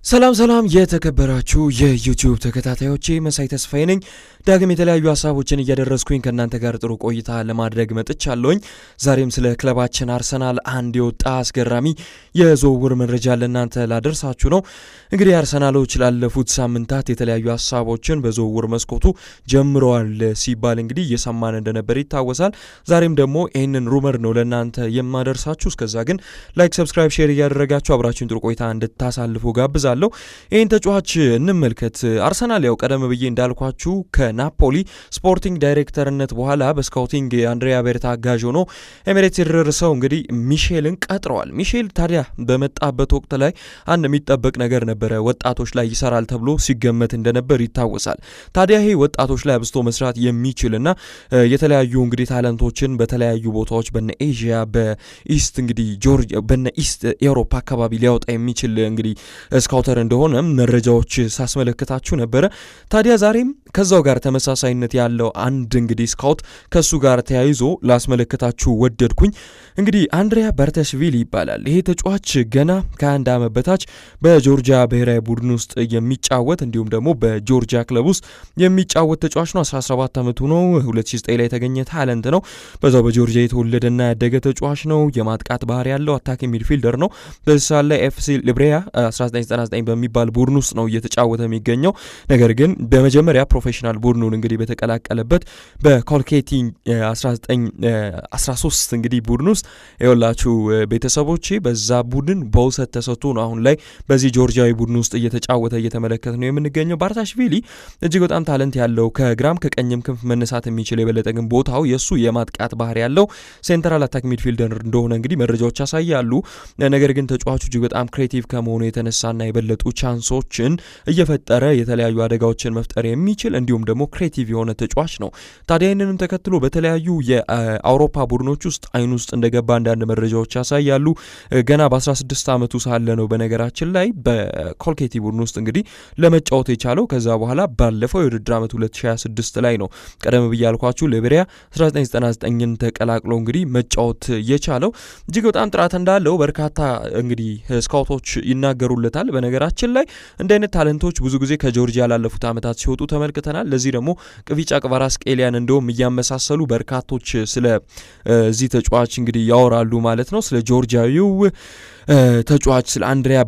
ሰላም የተከበራችሁ የዩቲዩብ ተከታታዮቼ መሳይ ተስፋዬ ነኝ። ዳግም የተለያዩ ሀሳቦችን እያደረስኩኝ ከእናንተ ጋር ጥሩ ቆይታ ለማድረግ መጥቻለሁኝ። ዛሬም ስለ ክለባችን አርሰናል አንድ የወጣ አስገራሚ የዝውውር መረጃ ለእናንተ ላደርሳችሁ ነው። እንግዲህ አርሰናሎች ላለፉት ሳምንታት የተለያዩ ሀሳቦችን በዝውውር መስኮቱ ጀምረዋል ሲባል እንግዲህ እየሰማን እንደነበር ይታወሳል። ዛሬም ደግሞ ይህንን ሩመር ነው ለእናንተ የማደርሳችሁ። እስከዛ ግን ላይክ፣ ሰብስክራይብ፣ ሼር እያደረጋችሁ አብራችሁን ጥሩ ቆይታ እንድታሳልፉ ጋብዛለሁ። ይህን ተጫዋች እንመልከት። አርሰናል ያው ቀደም ብዬ እንዳልኳችሁ ከናፖሊ ስፖርቲንግ ዳይሬክተርነት በኋላ በስካውቲንግ አንድሪያ ቤርታ አጋዥ ሆኖ ኤሚሬትስ የደረሰው እንግዲህ ሚሼልን ቀጥረዋል። ሚሼል ታዲያ በመጣበት ወቅት ላይ አንድ የሚጠበቅ ነገር ነበረ። ወጣቶች ላይ ይሰራል ተብሎ ሲገመት እንደነበር ይታወሳል። ታዲያ ይሄ ወጣቶች ላይ አብዝቶ መስራት የሚችልና የተለያዩ እንግዲህ ታለንቶችን በተለያዩ ቦታዎች በነ ኤዥያ በኢስት እንግዲህ ጆርጂያ በነ ኢስት ኤውሮፓ አካባቢ ሊያወጣ የሚችል እንግዲህ ስካውተር እንደሆነ መረጃዎች ሳስመለከታችሁ ነበረ። ታዲያ ዛሬም ከዛው ጋር ተመሳሳይነት ያለው አንድ እንግዲህ ስካውት ከሱ ጋር ተያይዞ ላስመለከታችሁ ወደድኩኝ። እንግዲህ አንድሪያ ባርታሽቪሊ ይባላል። ይሄ ተጫዋች ገና ከ21 ዓመት በታች በጆርጂያ ብሔራዊ ቡድን ውስጥ የሚጫወት እንዲሁም ደግሞ በጆርጂያ ክለብ ውስጥ የሚጫወት ተጫዋች ነው። 17 ዓመቱ ነው። 2009 ላይ የተገኘ ታለንት ነው። በዛው በጆርጂያ የተወለደና ያደገ ተጫዋች ነው። የማጥቃት ባህሪ ያለው አታኪ ሚድፊልደር ነው። በዚህ ሰዓት ላይ ኤፍሲ ሊብሬያ 1999 በሚባል ቡድን ውስጥ ነው እየተጫወተ የሚገኘው። ነገር ግን በመጀመሪያ ፕሮፌሽናል ቡድኑን እንግዲህ በተቀላቀለበት በኮልኬቲ 1913 እንግዲህ ቡድን ውስጥ የወላችሁ ቤተሰቦች በዛ ቡድን በውሰት ተሰጥቶ ነው አሁን ላይ በዚህ ጆርጂያዊ ቡድን ውስጥ እየተጫወተ እየተመለከተ ነው የምንገኘው። ባርታሽቪሊ እጅግ በጣም ታለንት ያለው ከግራም ከቀኝም ክንፍ መነሳት የሚችል የበለጠ ግን ቦታው የሱ የማጥቃት ባህሪ ያለው ሴንትራል አታክ ሚድፊልደር እንደሆነ እንግዲህ መረጃዎች ያሳያሉ። ነገር ግን ተጫዋቹ እጅግ በጣም ክሬቲቭ ከመሆኑ የተነሳና የበለጡ ቻንሶችን እየፈጠረ የተለያዩ አደጋዎችን መፍጠር የሚችል እንዲሁም ደግሞ ክሬቲቭ የሆነ ተጫዋች ነው። ታዲያ ይህንንም ተከትሎ በተለያዩ የአውሮፓ ቡድኖች ውስጥ አይን ውስጥ እንደገባ አንዳንድ መረጃዎች ያሳያሉ። ገና በ16 ዓመቱ ሳለ ነው በነገራችን ላይ በኮልኬቲ ቡድን ውስጥ እንግዲህ ለመጫወት የቻለው። ከዛ በኋላ ባለፈው የውድድር ዓመት 2026 ላይ ነው ቀደም ብዬ ያልኳችሁ ሊብሬያ 1999ን ተቀላቅሎ እንግዲህ መጫወት የቻለው። እጅግ በጣም ጥራት እንዳለው በርካታ እንግዲህ ስካውቶች ይናገሩለታል። በነገራችን ላይ እንደ አይነት ታለንቶች ብዙ ጊዜ ከጆርጂያ ላለፉት ዓመታት ሲወጡ ተመልክተናል። ለዚህ ደግሞ ቅቪጫ ቅቫራስኬሊያን እንደውም እያመሳሰሉ በርካቶች ስለ እዚህ ተጫዋች እንግዲህ ያወራሉ ማለት ነው። ስለ ጆርጂያዊው ተጫዋች ስለ አንድሪያ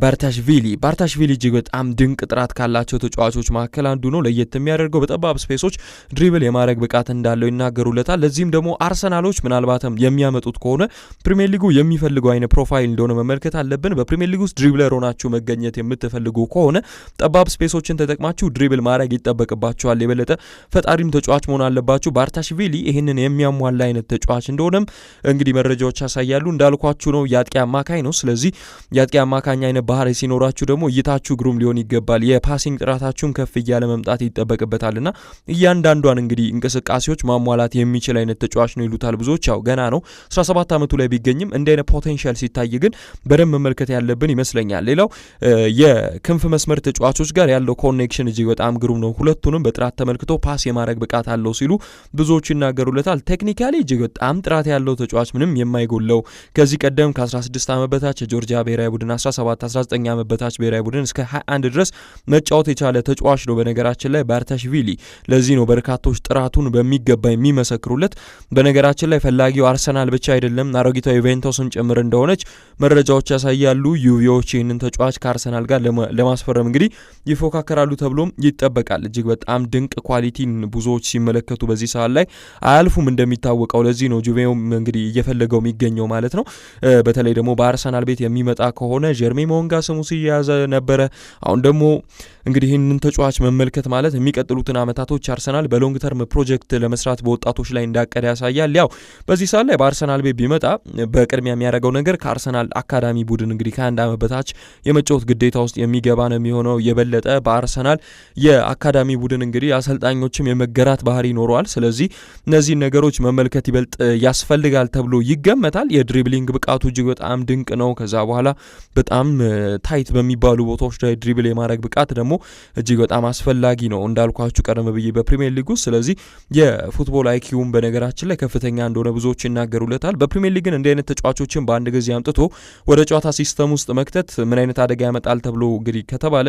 ባርታሽቪሊ እጅግ በጣም ድንቅ ጥራት ካላቸው ተጫዋቾች መካከል አንዱ ነው። ለየት የሚያደርገው በጠባብ ስፔሶች ድሪብል የማድረግ ብቃት እንዳለው ይናገሩለታል። ለዚህም ደግሞ አርሰናሎች ምናልባትም የሚያመጡት ከሆነ ፕሪሚየር ሊጉ የሚፈልገው አይነት ፕሮፋይል እንደሆነ መመልከት አለብን። በፕሪሚየር ሊግ ውስጥ ድሪብለር ሆናችሁ መገኘት የምትፈልጉ ከሆነ ጠባብ ስፔሶችን ተጠቅማችሁ ድሪብል ማድረግ ይጠበቅባችኋል። የበለጠ ፈጣሪም ተጫዋች መሆን አለባችሁ። ባርታሽቪሊ ይህንን የሚያሟላ አይነት ተጫዋች እንደሆነም እንግዲህ መረጃዎች ያሳያሉ። እንዳልኳችሁ ነው የአጥቂ አማካኝ ነው። ስለዚህ የአጥቂ አማካኝ አይነት ባህሪ ሲኖራችሁ ደግሞ እይታችሁ ግሩም ሊሆን ይገባል። የፓሲንግ ጥራታችሁን ከፍ እያለ መምጣት ይጠበቅበታልና እያንዳንዷን እንግዲህ እንቅስቃሴዎች ማሟላት የሚችል አይነት ተጫዋች ነው ይሉታል ብዙዎች። ያው ገና ነው 17 ዓመቱ ላይ ቢገኝም እንደ አይነት ፖቴንሻል ሲታይ ግን በደንብ መመልከት ያለብን ይመስለኛል። ሌላው የክንፍ መስመር ተጫዋቾች ጋር ያለው ኮኔክሽን እጅግ በጣም ግሩም ነው። ሁለቱንም በጥራት ተመልክቶ ፓስ የማድረግ ብቃት አለው ሲሉ ብዙዎች ይናገሩለታል። ቴክኒካሊ እጅግ በጣም ጥራት ያለው ተጫዋች ምንም የማይጎለው ከዚህ ቀደም ከ16 ዓመት በታች ጆርጂያ ብሔራዊ ቡድን 17 19 ዓመት በታች ብሔራዊ ቡድን እስከ 21 ድረስ መጫወት የቻለ ተጫዋች ነው በነገራችን ላይ ባርታሽቪሊ። ለዚህ ነው በርካቶች ጥራቱን በሚገባ የሚመሰክሩለት። በነገራችን ላይ ፈላጊው አርሰናል ብቻ አይደለም አሮጊቷ ዩቬንቱስን ጭምር እንደሆነች መረጃዎች ያሳያሉ። ዩቪዎች ይህንን ተጫዋች ከአርሰናል ጋር ለማስፈረም እንግዲህ ይፎካከራሉ ተብሎም ይጠበቃል። እጅግ በጣም ድንቅ ኳሊቲን ብዙዎች ሲመለከቱ በዚህ ሰዓት ላይ አያልፉም እንደሚታወቀው። ለዚህ ነው ጁቬውም እንግዲህ እየፈለገው የሚገኘው ማለት ነው። በተለይ ደግሞ በአርሰናል ቤት የሚመጣ ከሆነ ጀርሚ ሞንጋ ስሙ ሲያዘ ነበረ። አሁን ደግሞ እንግዲህ ይህንን ተጫዋች መመልከት ማለት የሚቀጥሉትን ዓመታቶች አርሰናል በሎንግ ተርም ፕሮጀክት ለመስራት በወጣቶች ላይ እንዳቀደ ያሳያል። ያው በዚህ ሰዓት ላይ በአርሰናል ቤት ቢመጣ በቅድሚያ የሚያደርገው ነገር ከአርሰናል አካዳሚ ቡድን እንግዲህ ከ21 ዓመት በታች የመጫወት ግዴታ ውስጥ የሚገባ ነው የሚሆነው። የበለጠ በአርሰናል የአካዳሚ ቡድን እንግዲህ አሰልጣኞችም የመገራት ባህሪ ይኖረዋል። ስለዚህ እነዚህን ነገሮች መመልከት ይበልጥ ያስፈልጋል ተብሎ ይገመታል። የድሪብሊንግ ብቃቱ እጅግ በጣም ድንቅ ነው። ከዛ ከዛ በኋላ በጣም ታይት በሚባሉ ቦታዎች ላይ ድሪብል የማድረግ ብቃት ደግሞ እጅግ በጣም አስፈላጊ ነው እንዳልኳችሁ ቀደም ብዬ በፕሪሚየር ሊግ ውስጥ። ስለዚህ የፉትቦል አይኪውም በነገራችን ላይ ከፍተኛ እንደሆነ ብዙዎች ይናገሩለታል። በፕሪሚየር ሊግ ግን እንዲህ አይነት ተጫዋቾችን በአንድ ጊዜ አምጥቶ ወደ ጨዋታ ሲስተም ውስጥ መክተት ምን አይነት አደጋ ያመጣል ተብሎ እንግዲህ ከተባለ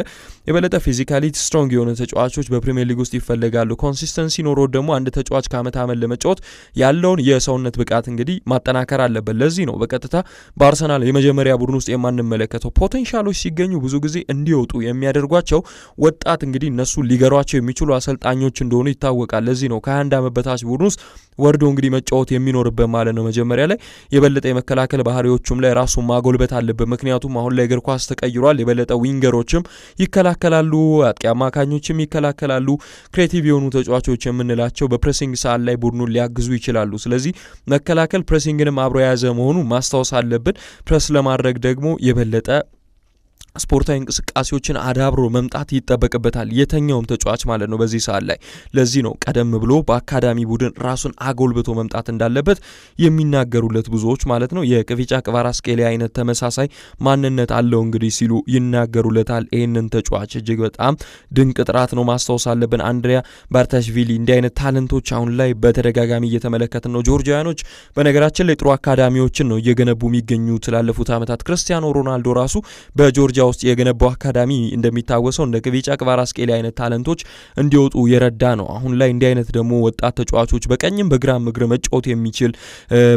የበለጠ ፊዚካሊ ስትሮንግ የሆኑ ተጫዋቾች በፕሪሚየር ሊግ ውስጥ ይፈልጋሉ። ኮንሲስተንሲ ኖሮ ደግሞ አንድ ተጫዋች ከአመት አመት ለመጫወት ያለውን የሰውነት ብቃት እንግዲህ ማጠናከር አለበት። ለዚህ ነው በቀጥታ በአርሰናል የመጀመሪያ ቡድን ውስጥ የማንመለከተው። ፖቴንሻሎች ሲገኙ ብዙ ጊዜ እንዲወጡ የሚያደርጓቸው ወጣት እንግዲህ እነሱ ሊገሯቸው የሚችሉ አሰልጣኞች እንደሆኑ ይታወቃል። ለዚህ ነው ከ21 ዓመት በታች ቡድን ውስጥ ወርዶ እንግዲህ መጫወት የሚኖርበት ማለት ነው። መጀመሪያ ላይ የበለጠ የመከላከል ባህሪዎቹም ላይ ራሱን ማጎልበት አለበት። ምክንያቱም አሁን ላይ እግር ኳስ ተቀይሯል። የበለጠ ዊንገሮችም ይከላከላሉ፣ አጥቂ አማካኞችም ይከላከላሉ። ክሬቲቭ የሆኑ ተጫዋቾች የምንላቸው በፕሬሲንግ ሰዓት ላይ ቡድኑን ሊያግዙ ይችላሉ። ስለዚህ መከላከል ፕሬሲንግንም አብሮ የያዘ መሆኑ ማስታወስ አለብን። ፕሬስ ለማድረግ ደግሞ የበለጠ ስፖርታዊ እንቅስቃሴዎችን አዳብሮ መምጣት ይጠበቅበታል የተኛውም ተጫዋች ማለት ነው በዚህ ሰዓት ላይ። ለዚህ ነው ቀደም ብሎ በአካዳሚ ቡድን ራሱን አጎልብቶ መምጣት እንዳለበት የሚናገሩለት ብዙዎች ማለት ነው። የቅቪጫ ክቫራትስኬሊያ አይነት ተመሳሳይ ማንነት አለው እንግዲህ ሲሉ ይናገሩለታል። ይህንን ተጫዋች እጅግ በጣም ድንቅ ጥራት ነው ማስታወስ አለብን። አንድሪያ ባርታሽቪሊ እንዲህ አይነት ታለንቶች አሁን ላይ በተደጋጋሚ እየተመለከትን ነው። ጆርጂያኖች በነገራችን ላይ ጥሩ አካዳሚዎችን ነው እየገነቡ የሚገኙት ላለፉት ዓመታት። ክርስቲያኖ ሮናልዶ ራሱ በጆርጂያ ውስጥ የገነባው አካዳሚ እንደሚታወሰው እንደ ቅቪጫ ክቫራትስኬሊያ አይነት ታለንቶች እንዲወጡ የረዳ ነው። አሁን ላይ እንዲህ አይነት ደግሞ ወጣት ተጫዋቾች በቀኝም በግራም እግር መጫወት የሚችል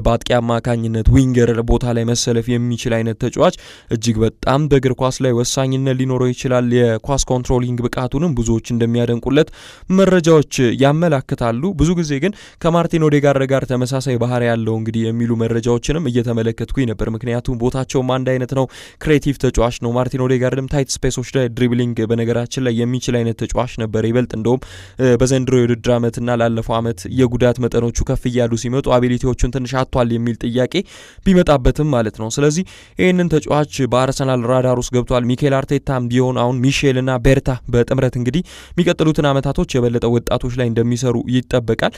በአጥቂ አማካኝነት ዊንገር ቦታ ላይ መሰለፍ የሚችል አይነት ተጫዋች እጅግ በጣም በእግር ኳስ ላይ ወሳኝነት ሊኖረው ይችላል። የኳስ ኮንትሮሊንግ ብቃቱንም ብዙዎች እንደሚያደንቁለት መረጃዎች ያመላክታሉ። ብዙ ጊዜ ግን ከማርቲን ኦዴጋርድ ጋር ተመሳሳይ ባህሪ ያለው እንግዲህ የሚሉ መረጃዎችንም እየተመለከትኩኝ ነበር። ምክንያቱም ቦታቸውም አንድ አይነት ነው። ክሬቲቭ ተጫዋች ነው ማርቲን ኦዴጋርድም ታይት ስፔሶች ላይ ድሪብሊንግ በነገራችን ላይ የሚችል አይነት ተጫዋች ነበር። ይበልጥ እንደውም በዘንድሮ የውድድር ዓመትና ላለፈው ዓመት የጉዳት መጠኖቹ ከፍ እያሉ ሲመጡ አቢሊቲዎቹን ትንሽ አጥቷል የሚል ጥያቄ ቢመጣበትም ማለት ነው። ስለዚህ ይህንን ተጫዋች በአርሰናል ራዳር ውስጥ ገብቷል። ሚኬል አርቴታም ቢሆን አሁን ሚሼልና ቤርታ በጥምረት እንግዲህ የሚቀጥሉትን ዓመታቶች የበለጠ ወጣቶች ላይ እንደሚሰሩ ይጠበቃል።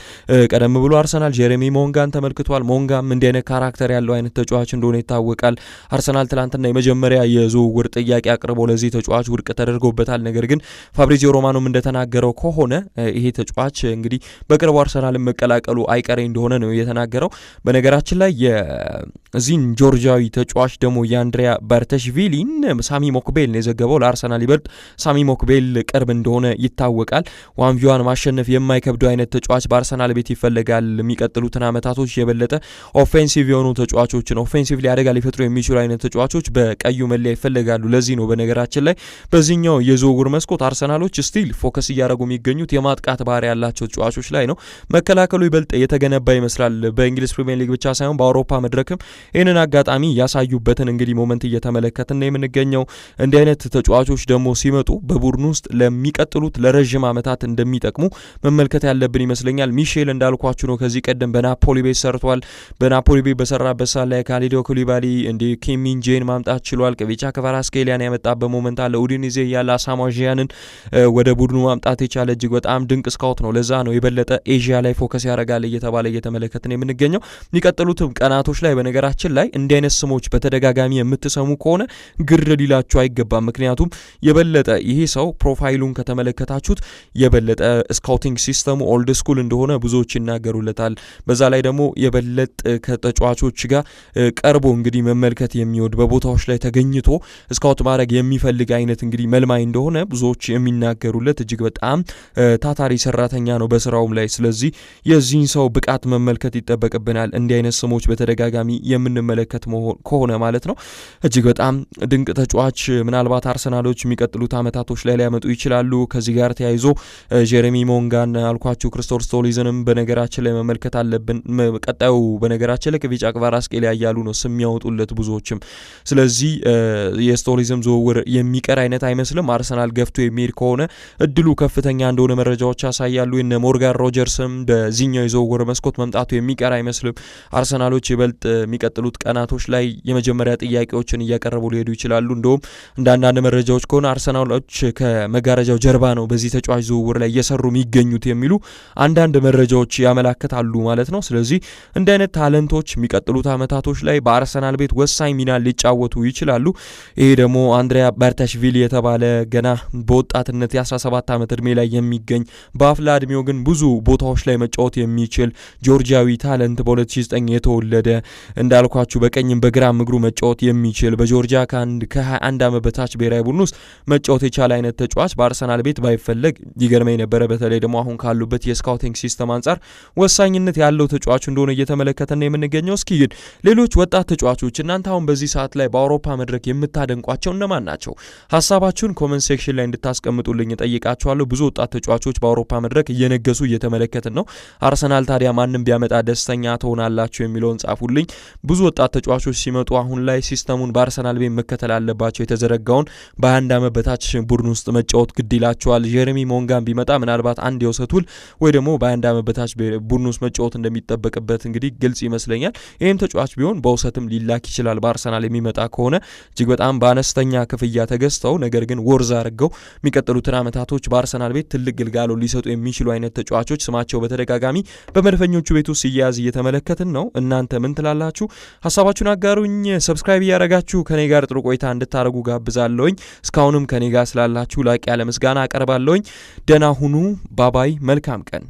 ቀደም ብሎ አርሰናል ጄሬሚ ሞንጋን ተመልክቷል። ሞንጋም እንዲህ አይነት ካራክተር ያለው አይነት ተጫዋች እንደሆነ ይታወቃል። አርሰናል ትላንትና የመጀመሪያ የዝውውር ጥያቄ አቅርቦ ለዚህ ተጫዋች ውድቅ ተደርጎበታል። ነገር ግን ፋብሪዚዮ ሮማኖም እንደተናገረው ከሆነ ይሄ ተጫዋች እንግዲህ በቅርቡ አርሰናልን መቀላቀሉ አይቀሬ እንደሆነ ነው የተናገረው። በነገራችን ላይ የዚህን ጆርጂያዊ ተጫዋች ደግሞ የአንድሪያ ባርታሽቪሊን ሳሚ ሞክቤል ነው የዘገበው። ለአርሰናል ይበልጥ ሳሚ ሞክቤል ቅርብ እንደሆነ ይታወቃል። ዋንቪዋን ማሸነፍ የማይከብደው አይነት ተጫዋች በአርሰናል ቤት ይፈልጋል። የሚቀጥሉትን ዓመታቶች የበለጠ ኦፌንሲቭ የሆኑ ተጫዋቾችን ኦፌንሲቭሊ አደጋ ሊፈጥሩ የሚችሉ አይነት ተጫዋቾች በቀዩ መለያ ይፈልጋሉ። ለዚህ ነው በነገራችን ላይ በዚህኛው የዝውውር መስኮት አርሰናሎች ስቲል ፎከስ እያደረጉ የሚገኙት የማጥቃት ባህሪ ያላቸው ተጫዋቾች ላይ ነው። መከላከሉ ይበልጥ የተገነባ ይመስላል። በእንግሊዝ ፕሪሚየር ሊግ ብቻ ሳይሆን በአውሮፓ መድረክም ይህንን አጋጣሚ ያሳዩበትን እንግዲህ ሞመንት እየተመለከትን የምንገኘው። እንዲህ አይነት ተጫዋቾች ደግሞ ሲመጡ በቡድን ውስጥ ለሚቀጥሉት ለረዥም ዓመታት እንደሚጠቅሙ መመልከት ያለብን ይመስለኛል። ሚሼል እንዳልኳችሁ ነው ከዚህ ቀደም በናፖሊ ቤት ሰርቷል። በናፖሊ ቤት በሰራበት ሰዓት ላይ ካሊዶ ኩሊባሊ እንዲህ ኪም ሚንጄን ማምጣት ችሏል። ቅቪጫ ክቫራትስኬሊያን ያመጣበት ሞመንት አለ። ኡዲኔዜ ያለ አሳማጂያንን ወደ ቡድኑ ማምጣት የቻለ እጅግ በጣም ድንቅ ስካውት ነው። ለዛ ነው የበለጠ ኤዥያ ላይ ፎከስ ያደርጋል እየተባለ እየተመለከትን የምንገኘው። የሚቀጥሉትም ቀናቶች ላይ በነገራችን ላይ እንዲህ አይነት ስሞች በተደጋጋሚ የምትሰሙ ከሆነ ግር ሊላችሁ አይገባም። ምክንያቱም የበለጠ ይሄ ሰው ፕሮፋይሉን ከተመለከታችሁት የበለጠ ስካውቲንግ ሲስተሙ ኦልድ ስኩል እንደሆነ ብዙዎች ይናገሩለታል። በዛ ላይ ደግሞ የበለጠ ከተጫዋቾች ጋር ቀርቦ እንግዲህ መመልከት የሚወድ በቦታዎች ላይ ተገኝቶ ስካውት ማድረግ የሚፈልግ አይነት እንግዲህ መልማይ እንደሆነ ብዙዎች የሚናገሩለት እጅግ በጣም ታታሪ ሰራተኛ ነው በስራውም ላይ። ስለዚህ የዚህን ሰው ብቃት መመልከት ይጠበቅብናል እንዲህ አይነት ስሞች በተደጋጋሚ የምንመለከት ከሆነ ማለት ነው። እጅግ በጣም ድንቅ ተጫዋች ምናልባት አርሰናሎች የሚቀጥሉት ዓመታቶች ላይ ሊያመጡ ይችላሉ። ከዚህ ጋር ተያይዞ ጄሬሚ ሞንጋን አልኳችሁ፣ ክርስቶፍ ስቶሊዝንም በነገራችን ላይ መመልከት አለብን። ቀጣዩ በነገራችን ላይ ቅቪጫ ክቫራትስኬሊያ እያሉ ነው ስም ያወጡለት ብዙዎችም። ስለዚህ የስቶሊ አልቫሬዝም ዝውውር የሚቀር አይነት አይመስልም። አርሰናል ገፍቶ የሚሄድ ከሆነ እድሉ ከፍተኛ እንደሆነ መረጃዎች ያሳያሉ። እነ ሞርጋን ሮጀርስም በዚህኛው የዝውውር መስኮት መምጣቱ የሚቀር አይመስልም። አርሰናሎች ይበልጥ የሚቀጥሉት ቀናቶች ላይ የመጀመሪያ ጥያቄዎችን እያቀረቡ ሊሄዱ ይችላሉ። እንደውም እንደ አንዳንድ መረጃዎች ከሆነ አርሰናሎች ከመጋረጃው ጀርባ ነው በዚህ ተጫዋች ዝውውር ላይ እየሰሩ የሚገኙት የሚሉ አንዳንድ መረጃዎች ያመላክታሉ ማለት ነው። ስለዚህ እንዲህ አይነት ታለንቶች የሚቀጥሉት አመታቶች ላይ በአርሰናል ቤት ወሳኝ ሚና ሊጫወቱ ይችላሉ። ይሄ ደግሞ አንድሪያ ባርታሽቪሊ የተባለ ገና በወጣትነት የ17 ዓመት እድሜ ላይ የሚገኝ በአፍላ እድሜው ግን ብዙ ቦታዎች ላይ መጫወት የሚችል ጆርጂያዊ ታለንት በ2009 የተወለደ እንዳልኳችሁ በቀኝም በግራም እግሩ መጫወት የሚችል በጆርጂያ ከ21 ዓመት በታች ብሔራዊ ቡድን ውስጥ መጫወት የቻለ አይነት ተጫዋች በአርሰናል ቤት ባይፈለግ ይገርመኝ ነበረ። በተለይ ደግሞ አሁን ካሉበት የስካውቲንግ ሲስተም አንጻር ወሳኝነት ያለው ተጫዋች እንደሆነ እየተመለከተን የምንገኘው። እስኪ ግን ሌሎች ወጣት ተጫዋቾች እናንተ አሁን በዚህ ሰዓት ላይ በአውሮፓ መድረክ የምታደንቋቸው እነማን ናቸው? ሀሳባችሁን ኮመንት ሴክሽን ላይ እንድታስቀምጡልኝ ጠይቃችኋለሁ። ብዙ ወጣት ተጫዋቾች በአውሮፓ መድረክ እየነገሱ እየተመለከትን ነው። አርሰናል ታዲያ ማንም ቢያመጣ ደስተኛ ትሆናላችሁ የሚለውን ጻፉልኝ። ብዙ ወጣት ተጫዋቾች ሲመጡ አሁን ላይ ሲስተሙን በአርሰናል ቤት መከተል አለባቸው። የተዘረጋውን በ21 ዓመት በታች ቡድን ውስጥ መጫወት ግድ ይላቸዋል። ጀረሚ ሞንጋን ቢመጣ ምናልባት አንድ የውሰት ውል ወይ ደግሞ በ21 ዓመት በታች ቡድን ውስጥ መጫወት እንደሚጠበቅበት እንግዲህ ግልጽ ይመስለኛል። ይህም ተጫዋች ቢሆን በውሰትም ሊላክ ይችላል። በአርሰናል የሚመጣ ከሆነ እጅግ በጣም በአነስተኛ ክፍያ ተገዝተው ነገር ግን ወርዝ አድርገው የሚቀጥሉትን አመታቶች በአርሰናል ቤት ትልቅ ግልጋሎት ሊሰጡ የሚችሉ አይነት ተጫዋቾች ስማቸው በተደጋጋሚ በመድፈኞቹ ቤት ውስጥ ሲያያዝ እየተመለከትን ነው። እናንተ ምን ትላላችሁ? ሀሳባችሁን አጋሩኝ። ሰብስክራይብ እያደረጋችሁ ከኔ ጋር ጥሩ ቆይታ እንድታደርጉ ጋብዛለሁኝ። እስካሁንም ከኔ ጋር ስላላችሁ ላቅ ያለ ምስጋና አቀርባለሁኝ። ደህና ሁኑ። ባባይ። መልካም ቀን